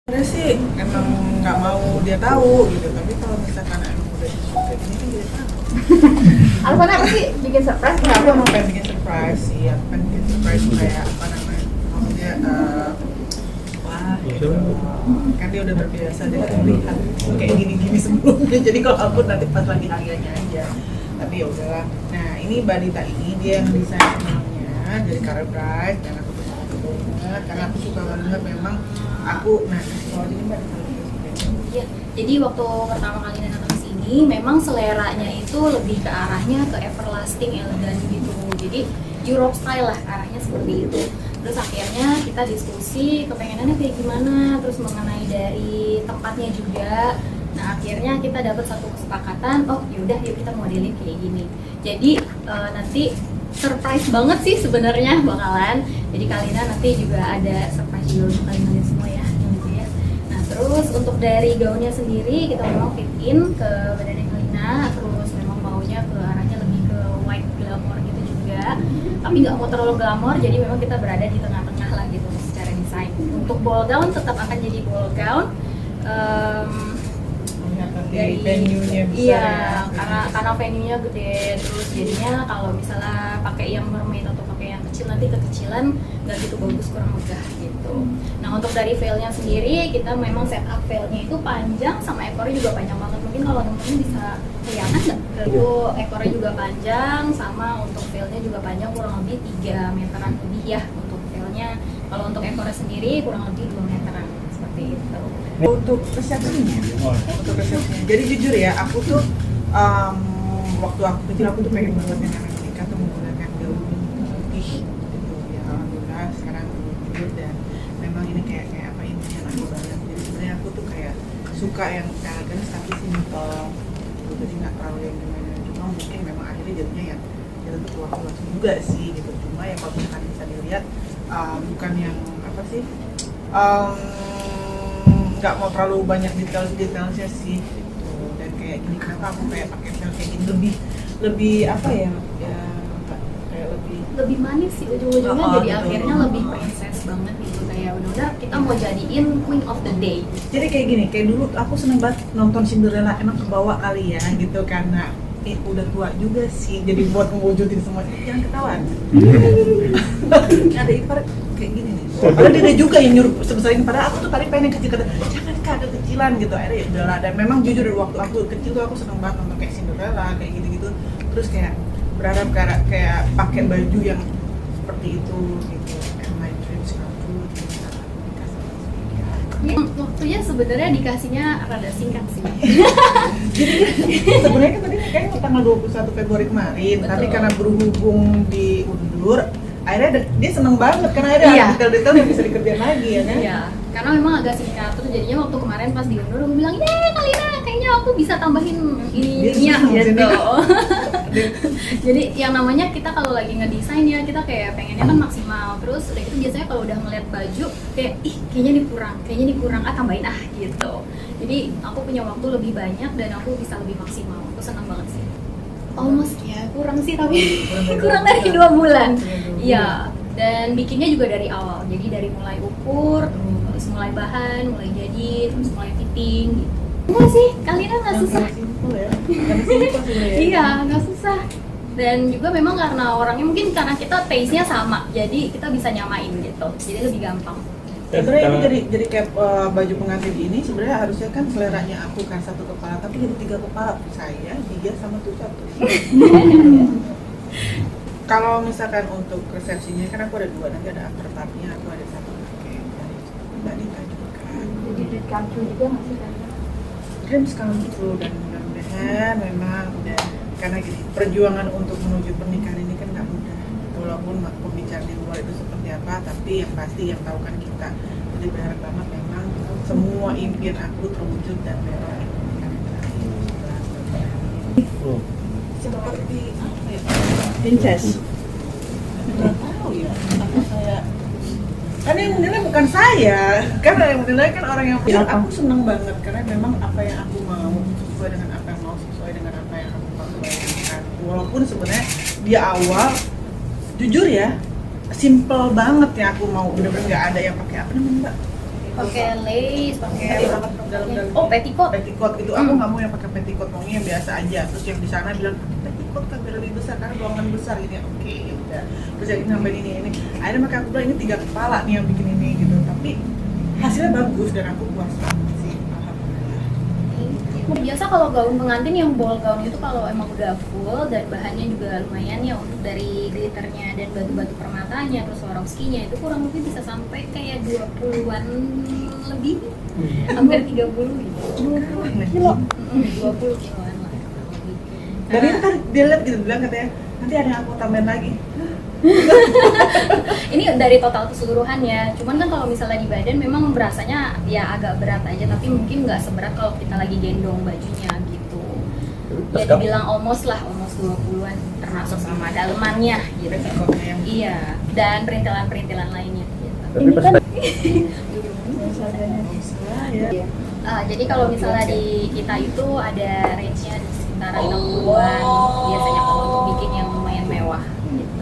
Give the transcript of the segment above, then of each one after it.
Sebenarnya sih emang nggak mau dia tahu gitu, tapi kalau misalkan emang udah kayak gini kan dia tahu. Alasannya apa sih bikin surprise? Nah, aku emang pengen bikin surprise sih, aku pengen bikin surprise kayak apa namanya, maksudnya wah gitu. Kan dia udah terbiasa, dia udah melihat kayak gini-gini sebelumnya, jadi kalau aku nanti pas lagi hariannya aja. Tapi ya udahlah. Nah ini Badita ini dia yang desain semuanya dari Carol Bright, dan aku suka banget karena aku suka banget memang aku. Nah kalau ini Mbak Ya, jadi waktu pertama kali datang ke sini, memang seleranya itu lebih ke arahnya ke everlasting, elegan gitu. Jadi Europe style lah, arahnya seperti itu. Terus akhirnya kita diskusi kepengenannya kayak gimana, terus mengenai dari tempatnya juga. Nah akhirnya kita dapat satu kesepakatan, oh yaudah yuk kita modelin kayak gini. Jadi nanti surprise banget sih sebenarnya bakalan. Jadi Kalina nanti juga ada surprise juga untuk kalian semua ya. Gitu ya. Nah terus untuk dari gaunnya sendiri kita memang fit in ke badannya Kalina. Terus memang maunya ke arahnya lebih ke white glamour gitu juga. Tapi nggak mau terlalu glamour, jadi memang kita berada di tengah-tengah lah gitu secara desain. Untuk ball gown tetap akan jadi ball gown. dari venue-nya besar. Iya, ya. karena venue-nya gede, terus jadinya kalau misalnya pakai yang mermaid atau pakai yang kecil nanti kekecilan nggak gitu bagus, kurang megah gitu. Nah untuk dari veil-nya sendiri kita memang setup veil-nya itu panjang sama ekornya juga panjang banget. Mungkin kalau teman-teman bisa kelihatan nggak? Itu ekornya juga panjang sama untuk veil-nya juga panjang, kurang lebih 3 meteran lebih ya untuk veil-nya. Kalau untuk ekornya sendiri kurang lebih 2 meteran seperti itu. Untuk resepsinya, jadi jujur ya, aku tuh waktu aku kecil aku tuh pengen banget yang namanya nikah tuh menggunakan gaun putih gitu ya. Alhamdulillah sekarang jujur, dan memang ini kayak apa impian aku banget. Jadi sebenarnya aku tuh kayak suka yang elegan tapi simple gitu, jadi nggak terlalu yang gimana. Cuma mungkin memang akhirnya jadinya yang kita tuh tua-tua juga sih gitu. Cuma yang kalau misalkan bisa dilihat bukan yang apa sih, nggak mau terlalu banyak detailnya sih gitu. Dan kayak gini, kenapa aku kayak pakai veil kayak gini, lebih apa ya, kayak lebih manis sih ujung-ujungnya, Oh, jadi gitu. akhirnya lebih princess banget gitu, kayak udah kita mau jadiin queen of the day. jadi kayak gini, kayak dulu aku seneng banget nonton Cinderella, emang kebawa kali ya gitu, karena udah tua juga sih, jadi buat mewujudin semua. Jangan ketahuan. Ada ipar kayak gini nih. Padahal dia juga yang nyuruh sebesar ini, padahal aku tuh tadi pengen kecil, kata jangan Kak, ada kecilan gitu. Akhirnya ya udahlah. Dan memang jujur dari waktu aku kecil tuh aku seneng banget nonton kayak Cinderella kayak gitu-gitu. Terus kayak berharap kayak pakai baju yang seperti itu gitu. And my dreams come true. Waktunya sebenarnya dikasihnya rada singkat sih. Sebenarnya kan tadi kayaknya tanggal 21 Februari kemarin, Betul. tapi karena berhubung diundur, akhirnya dia seneng banget karena ada Iya. detail-detail yang bisa dikerjain lagi ya kan? Iya, karena memang agak singkat. Terus jadinya waktu kemarin pas diundur aku bilang, "Yeay, Kalina, kayaknya aku bisa tambahin ininya gitu." Jadi yang namanya kita kalau lagi ngedesain ya, kita kayak pengennya kan maksimal. Terus udah itu biasanya kalau udah ngeliat baju kayak kayaknya ini kurang, tambahin gitu. Jadi aku punya waktu lebih banyak dan aku bisa lebih maksimal. Aku senang banget sih. Almost ya, kurang sih tapi kurang dari 2 bulan. Iya, dan bikinnya juga dari awal. Jadi dari mulai ukur, terus mulai bahan, mulai jadi, terus mulai fitting gitu. Enggak sih, Kalina nggak susah. Simpel ya. Karena simpel sebenarnya. Iya, nggak susah. Dan juga memang karena orangnya mungkin karena kita taste-nya sama, jadi kita bisa nyamain gitu. Jadi lebih gampang. Sebenarnya ini jadi kayak baju pengantin ini sebenarnya harusnya kan seleranya aku kan satu kepala, tapi jadi 3 kepala, saya, dia sama tuh satu. Kalau misalkan untuk resepsinya kan aku ada 2, nanti ada after party-nya aku ada 1 pakai dari Mbak Dita juga. Jadi di country juga masih kan? Dreams come true, dan mudah-mudahan memang udah, karena gini, perjuangan untuk menuju pernikahan ini kan nggak mudah. Walaupun pembicaraan di luar itu seperti apa, tapi yang pasti yang tahu kan kita. Jadi berharap banget memang semua impian aku terwujud dan memang pernikahan yang terakhir setelah seperti apa ya? Princess. Nggak tahu ya. Apa saya? Kan yang menilai bukan saya, karena yang menilai kan orang yang punya. Aku seneng banget karena memang apa yang aku mau sesuai dengan apa yang mau, sesuai dengan apa yang aku bayangkan. Walaupun sebenarnya di awal jujur ya, simple banget ya aku mau, bener-bener nggak ada yang pakai apa namanya Mbak? pakai lace, pakai dalam oh petticoat. petticoat gitu. Aku nggak mau yang pakai petticoat, maunya yang biasa aja. Terus yang di sana bilang pakai petticoat kan biar lebih besar karena ruangan besar gitu ya. Oke, ya udah. Terus yang nambahin ini. Akhirnya makanya aku bilang ini 3 kepala nih yang bikin ini gitu. Tapi hasilnya bagus dan aku puas banget sih. Alhamdulillah. Biasa kalau gaun pengantin yang ball gown itu kalau emang udah full dan bahannya juga lumayan ya untuk dari glitternya dan batu-batu permatanya terus Swarovski-nya itu kurang lebih bisa sampai kayak 20-an lebih, hampir 30 gitu. 20 kilo. 20 kiloan lah. Dan itu kan dia lihat gitu bilang katanya nanti ada yang aku tambahin lagi. Ini dari total keseluruhannya, cuman kan kalau misalnya di badan memang berasanya ya agak berat aja, tapi mungkin nggak seberat kalau kita lagi gendong bajunya gitu. Ya dibilang almost 20-an termasuk sama dalemannya gitu. Petticoatnya yang Iya, dan perintilan-perintilan lainnya gitu. Ini kan ya. Jadi kalau misalnya di kita itu ada range-nya di sekitaran 60-an biasanya kalau untuk bikin yang lumayan mewah gitu.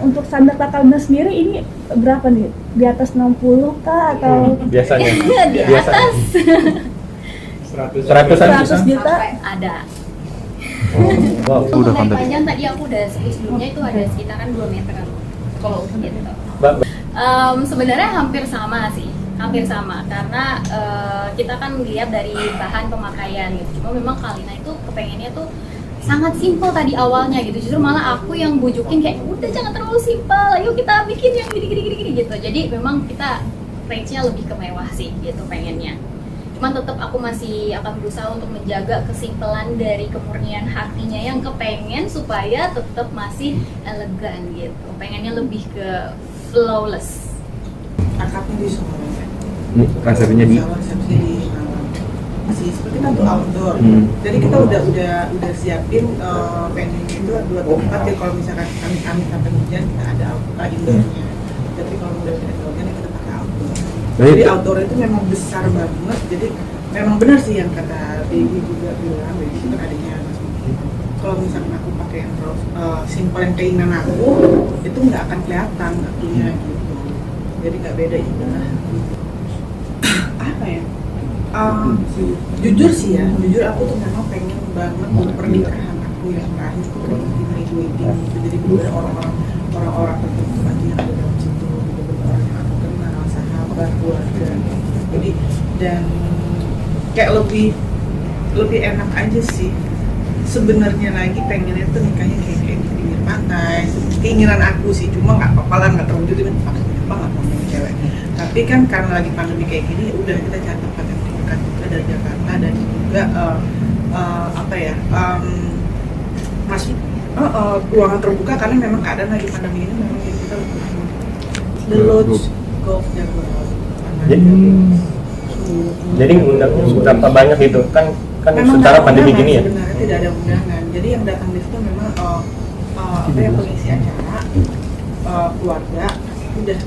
untuk standar Takalna sendiri ini berapa nih? Di atas 60 kah atau Biasanya. Di Biasa. atas 100 juta? sampai ada. Wow, Untuk udah tali kan tadi. panjang tadi aku udah sebut sebelumnya itu ada sekitaran 2 meteran kalau gitu. Mbak, Sebenarnya hampir sama sih, hampir sama karena kita kan lihat dari bahan pemakaian gitu. Cuma memang Kalina itu kepengennya tuh sangat simpel tadi awalnya gitu. Justru malah aku yang bujukin kayak udah jangan terlalu simpel, ayo kita bikin yang gini gitu. Jadi memang kita range-nya lebih ke mewah sih gitu pengennya. Cuman tetap aku masih akan berusaha untuk menjaga kesimpelan dari kemurnian hatinya yang kepengen supaya tetap masih elegan gitu. Pengennya lebih ke flawless. Akadnya di Solo. ini resepnya di Resepsi di Malang. Masih seperti kita tuh outdoor. Jadi kita udah siapin venue-nya itu 2 tempat ya kalau misalkan kami sampai hujan kita ada indoornya. Jadi kalau udah tidak hujan ya kita pakai outdoor. Jadi outdoor itu memang besar banget. Jadi memang benar sih yang kata Baby juga bilang, Baby itu kan adanya Mas Muki. Kalau misalkan aku pakai yang terus simple yang keinginan aku, itu nggak akan kelihatan artinya gitu. Jadi nggak beda ibadah. Apa ya? Jujur sih ya, jujur aku tuh memang pengen banget untuk pernikahan aku yang terakhir itu intimate wedding gitu. Jadi bener orang-orang tertentu aja yang ada dalam situ, bener orang yang aku kenal, sahabat, keluarga. Jadi dan kayak lebih enak aja sih. Sebenarnya lagi pengennya tuh nikahnya kayak di pinggir pantai, keinginan aku sih. Cuma nggak apa-apa lah, nggak terwujud kan apa nggak mau cewek. Tapi kan karena lagi pandemi kayak gini, udah kita cari tempat yang dekat juga dari Jakarta dan juga masih ruangan terbuka karena memang keadaan lagi pandemi ini memang kita The Lodge Golf Jaguar. Jadi undangnya berapa banyak gitu kan Memang secara nggak ada pandemi undangan gini ya. sebenarnya tidak ada undangan. Jadi yang datang di situ memang pengisi acara, keluarga, udah.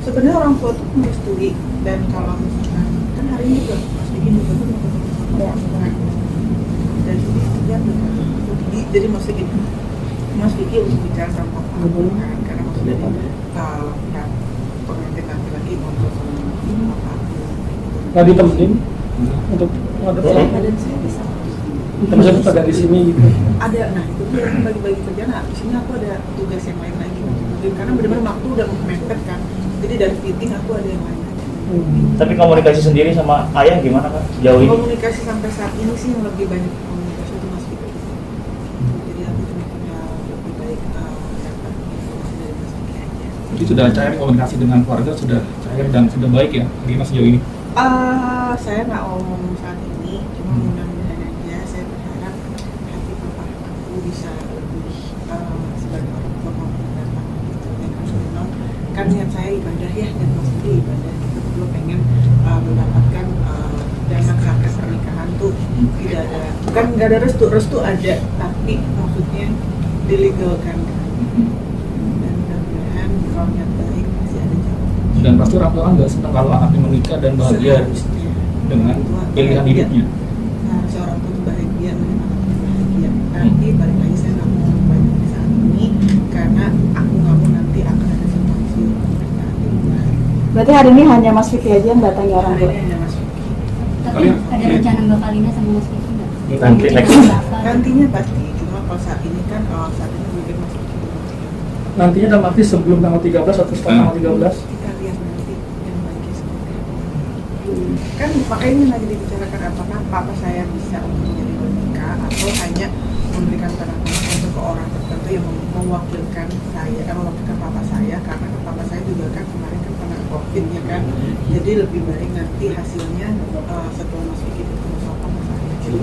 Sebenarnya orang tua tuh merestui dan kalau misalkan kan hari ini juga Mas Vicky juga tuh mau ketemu sama orang dan ini dia jadi maksudnya gini, Mas Vicky untuk bicara sama papa aku kan karena maksudnya pengantin laki-laki ngobrol sama papa aku. Nggak ditemenin untuk ngadep Dan saya bisa teman-teman pada di sini gitu. ada, nah itu dia kan bagi-bagi kerjaan. Nah di sini aku ada tugas yang lain lagi karena benar-benar waktu udah mepet kan, jadi dari fitting aku ada yang lain aja. Tapi komunikasi sendiri sama ayah gimana kan jauh ini? Komunikasi sampai saat ini sih yang lebih banyak komunikasi itu Mas Vicky. Jadi aku cuma punya lebih baik dapat informasi dari Mas Vicky aja. Jadi sudah cair komunikasi dengan keluarga, sudah cair dan sudah baik ya bagaimana sejauh ini? Saya nggak ngomong saat ini, cuma mudah-mudahan aja saya berharap hati papa aku bisa lebih sebagai orang tua mau mendapat gitu. Dan memang kan niat saya ibadah ya dan maksudnya ibadah kita berdua pengen mendapatkan dana zakat pernikahan tuh tidak ada, bukan nggak ada restu ada, tapi maksudnya dilegalkan. Dan mudah-mudahan kalau niat baik masih ada jalan. Dan pasti orang tua kan nggak senang kalau anaknya menikah dan bahagia dengan pilihan hidupnya. Nah, seorang tua itu bahagia, melihat anaknya bahagia. Tapi balik lagi saya nggak mau banyak di saat ini karena aku nggak mau nanti akan ada situasi pernikahan di Berarti hari ini hanya Mas Vicky aja yang datangi orang Hari tua. ini hanya Mas Vicky. Tapi ada rencana bakal ini sama Mas Vicky nggak? Nanti next. Nantinya pasti, cuma kalau saat ini kan saat ini mungkin Mas Vicky belum. Nantinya dalam arti sebelum tanggal 13 atau setelah tanggal 13? Kita lihat nanti yang baiknya seperti apa. Kan makanya ini lagi dibicarakan apakah papa saya bisa untuk menjadi wali nikah atau hanya memberikan tanda tangan untuk ke orang tertentu yang mewakilkan saya, mewakilkan papa saya, karena kan papa saya juga kan kemarin kan pernah COVID ya kan, jadi lebih baik nanti hasilnya setelah Mas Vicky ketemu sama papa saya, jadi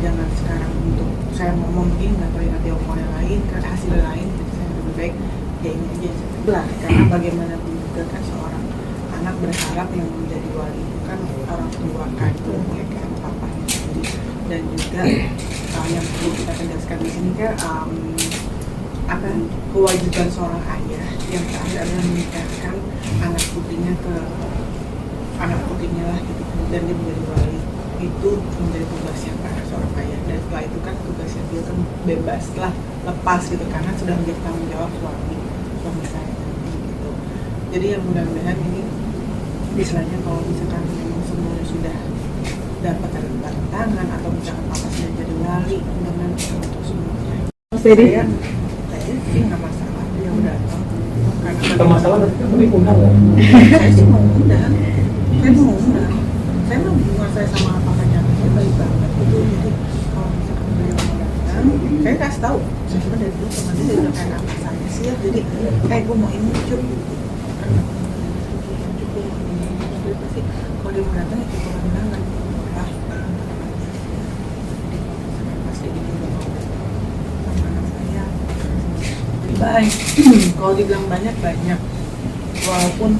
jangan sekarang untuk saya ngomong begini nggak tahu nanti omongnya lain, kan hasilnya lain, jadi saya lebih baik ya ini aja lah, karena bagaimanapun juga kan seorang anak berharap yang menjadi wali itu kan orang tua kandung ya kan papanya sendiri, dan juga yang perlu kita tegaskan di sini kan apa kewajiban seorang ayah yang terakhir adalah menikahkan anak putrinya ke anak putrinya lah gitu, dan dia menjadi wali itu menjadi tugasnya para seorang ayah, dan setelah itu kan tugasnya dia kan bebas lah, lepas gitu karena sudah menjadi tanggung jawab suami saya gitu. Jadi yang mudah-mudahan ini istilahnya kalau misalkan memang semuanya sudah dapat tanda tangan atau misalkan papa sudah jadi wali, mudah-mudahan bisa untuk semuanya. Jadi Saya sih nggak masalah, dia udah datang karena Ada masalah tapi undang nggak? saya sih mau undang, saya mau hubungan saya sama papanya saya baik banget gitu, jadi kalau misalkan beliau mau datang, saya kasih tahu, saya cuma dari dulu sama dia udah kayak apa saya sih ya, jadi gue mau ini cukup pasti kalau dia mau datang ya cukup undangan lah, pasti dia juga mau sama anak saya baik. Kalau dibilang banyak walaupun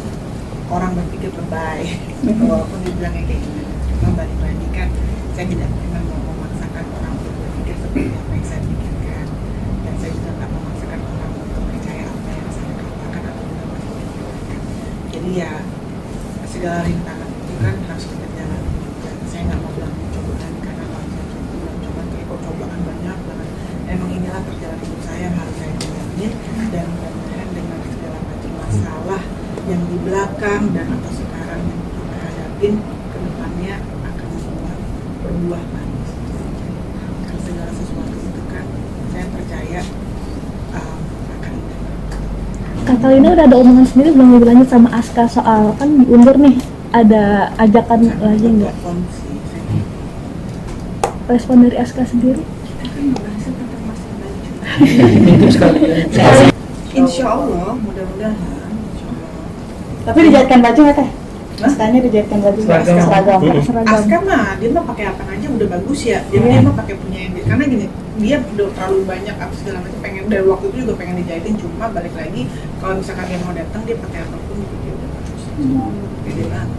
orang berpikir lebay, walaupun dibilangnya kayak gini, cuma balik lagi kan saya tidak pernah mau memaksakan orang untuk berpikir seperti apa yang saya pikirkan, dan saya juga nggak memaksakan orang untuk percaya apa yang saya katakan atau tidak pikirkan. Jadi ya segala rintangan itu kan harus kita jalani juga. Saya nggak mau bilang cobaan karena kalau saya bilang cobaan kayak cobaan banyak banget. Emang inilah perjalanan hidup saya yang harus saya jalanin, dan mudah-mudahan dengan segala macam masalah yang di belakang dan atau sekarang yang kita hadapin ke depannya akan berbuah manis. Karena segala sesuatu itu kan saya percaya akan indah. Kak Kalina udah ada omongan sendiri belum dibilangin sama Aska soal kan diundur nih, ada ajakan lagi nggak? Telepon sih, saya Respon dari Aska sendiri? kita kan membahasnya tentang masa baju. Intip sekali. Insya Allah, mudah-mudahan. Insya Allah. Tapi dijahitkan baju nggak teh? Askanya dijahitkan baju nggak? Seragam. Seragam. Mm-mm. Seragam. Aska mah dia mah pakai apa aja udah bagus ya. Jadi dia mah pakai punya yang karena gini dia udah terlalu banyak apa segala macam pengen dari waktu itu juga pengen dijahitin, cuma balik lagi kalau misalkan dia mau datang dia pakai apapun gitu dia udah bagus. Pede banget.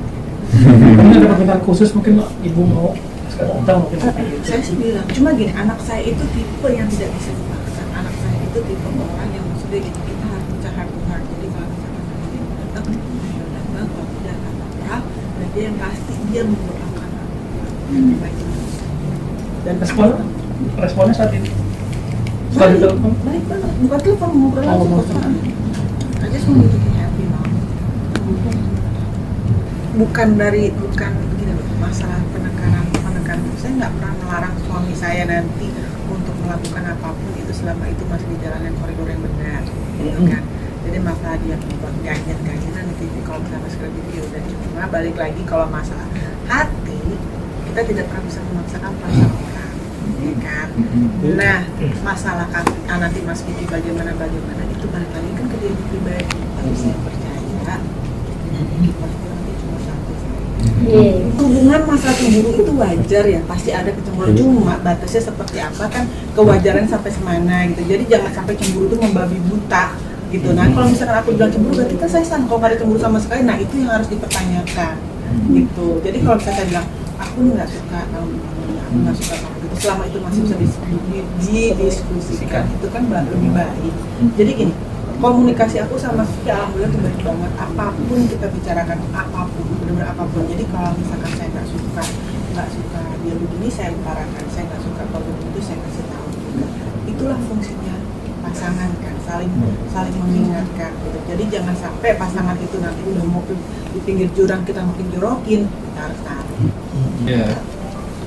Mungkin ada permintaan khusus mungkin ibu mau sekarang datang mungkin. Saya sih bilang, cuma gini anak saya itu tipe yang tidak bisa dipaksa. Anak saya itu tipe orang yang maksudnya gini kita harus bicara heart to heart. Jadi kalau misalkan dia mau datang, dia datang, kalau tidak apa-apa. Dan dia yang pasti dia mendoakan baik. Dan responnya saat ini setelah ditelepon Baik banget, bukan telepon ngobrol Oh, langsung ngobrol. kosan. I just want you to be happy now. Bukan begini loh, masalah penekanan. Saya nggak pernah melarang suami saya nanti untuk melakukan apapun itu selama itu masih di jalan yang koridor yang benar, gitu kan. Jadi masalah dia membuat ganjen-ganjenan di TV kalau misalnya sekarang video dan cuma balik lagi kalau masalah hati kita tidak pernah bisa memaksakan perasaan orang, ya kan. Nah masalah nanti Mas Vicky bagaimana itu balik lagi kan ke dia pribadi. Tapi saya percaya dengan Vicky pasti nanti cuma satu saya. Hubungan masalah cemburu itu wajar ya, pasti ada kecemburuan, cuma batasnya seperti apa kan, kewajaran sampai semana gitu. Jadi jangan sampai cemburu itu membabi buta gitu. Nah kalau misalkan aku bilang cemburu berarti kan saya salah, kalau nggak ada cemburu sama sekali, nah itu yang harus dipertanyakan gitu. Jadi kalau misalkan saya bilang aku nih nggak suka kamu aku nggak suka kamu gitu, selama itu masih bisa didiskusikan itu kan lebih baik. Jadi gini, komunikasi aku sama Vicky alhamdulillah tuh baik banget, apapun kita bicarakan, apapun, benar-benar apapun. Jadi kalau misalkan saya nggak suka dia begini, saya utarakan. Saya nggak suka kalau begitu, saya kasih tahu juga. Itulah fungsinya pasangan kan, saling mengingatkan gitu. Jadi jangan sampai pasangan itu nanti udah mau di pinggir jurang kita makin jorokin, kita harus tarik. Iya.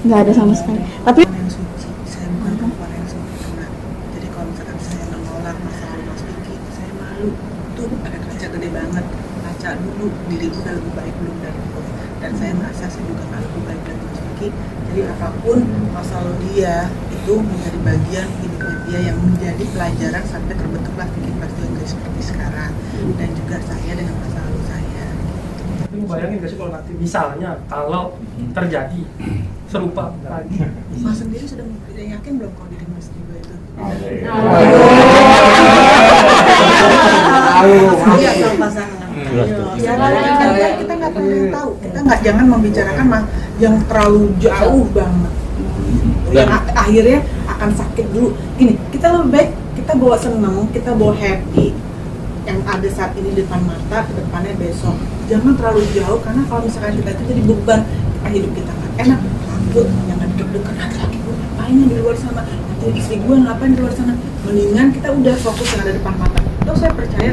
Nggak ada sama sekali. Tapi Yang suci, saya bukan perempuan yang sempurna. Jadi kalau misalkan saya menolak masa lalu Mas Vicky, saya malu. Tuh ada kaca gede banget, kaca dulu diri udah lebih baik belum dari itu. Dan saya merasa saya juga nggak lebih baik dari Mas Vicky. Jadi apapun masa lalu dia itu menjadi bagian hidupnya dia yang menjadi pelajaran sampai terbentuklah Vicky Prasetyo seperti sekarang. Dan juga saya dengan masa lalu saya. Tapi bayangin gak sih kalau nanti misalnya kalau terjadi serupa lagi. Mas sendiri sudah yakin belum kalau diri Mas juga itu? Iya, sama pasangan. Ya, kita nggak pernah yang tahu. Kita nggak jangan membicarakan yang terlalu jauh banget. Yang akhirnya akan sakit dulu. Gini, kita lebih baik kita bawa seneng, kita bawa happy. Yang ada saat ini di depan mata, ke depannya besok. Jangan terlalu jauh karena kalau misalkan kita itu jadi beban, hidup kita nggak enak. Takut, jangan deg-degan laki gue ngapain di luar sana, nanti istri gue ngapain di luar sana. Mendingan kita udah fokus yang ada depan mata. Terus saya percaya